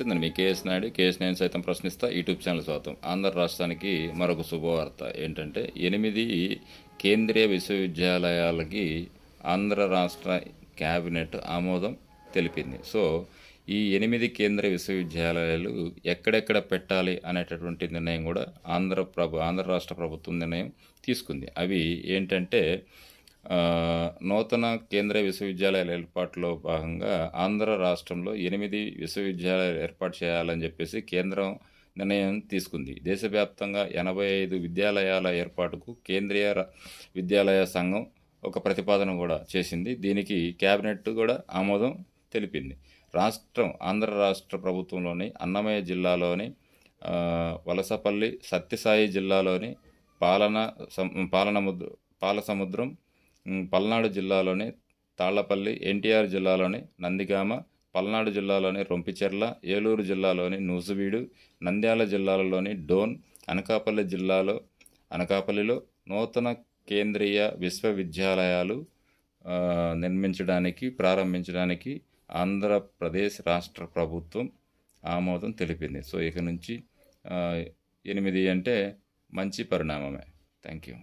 నేను మీ KS Naidu, KS నేను సైతం ప్రశ్నిస్తా యూట్యూబ్ ఛానల్ స్వాగతం. ఆంధ్ర రాష్ట్రానికి మరొక శుభవార్త ఏంటంటే 8 కేంద్రీయ విశ్వవిద్యాలయాలకి ఆంధ్ర రాష్ట్ర క్యాబినెట్ ఆమోదం తెలిపింది. సో ఈ 8 కేంద్ర విశ్వవిద్యాలయాలు ఎక్కడెక్కడ పెట్టాలి అనేటటువంటి నిర్ణయం కూడా ఆంధ్ర రాష్ట్ర ప్రభుత్వం నిర్ణయం తీసుకుంది. అవి ఏంటంటే నూతన కేంద్రీయ విశ్వవిద్యాలయాల ఏర్పాటులో భాగంగా ఆంధ్ర రాష్ట్రంలో 8 విశ్వవిద్యాలయాలు ఏర్పాటు చేయాలని చెప్పేసి కేంద్రం నిర్ణయం తీసుకుంది. దేశవ్యాప్తంగా 85 విద్యాలయాల ఏర్పాటుకు కేంద్రీయ విద్యాలయ సంఘం ఒక ప్రతిపాదన కూడా చేసింది. దీనికి క్యాబినెట్ కూడా ఆమోదం తెలిపింది. ఆంధ్ర రాష్ట్ర ప్రభుత్వంలోని అన్నమయ్య జిల్లాలోని వలసపల్లి, సత్యసాయి జిల్లాలోని పాలసముద్రం, పల్నాడు జిల్లాలోని తాళ్లపల్లి, ఎన్టీఆర్ జిల్లాలోని నందిగామ, పల్నాడు జిల్లాలోని రొంపిచెర్ల, ఏలూరు జిల్లాలోని నూజివీడు, నంద్యాల జిల్లాలోని డోన్, అనకాపల్లిలో నూతన కేంద్రీయ విశ్వవిద్యాలయాలు ప్రారంభించడానికి ఆంధ్రప్రదేశ్ రాష్ట్ర ప్రభుత్వం ఆమోదం తెలిపింది. సో ఇక నుంచి 8 అంటే మంచి పరిణామమే. Thank you.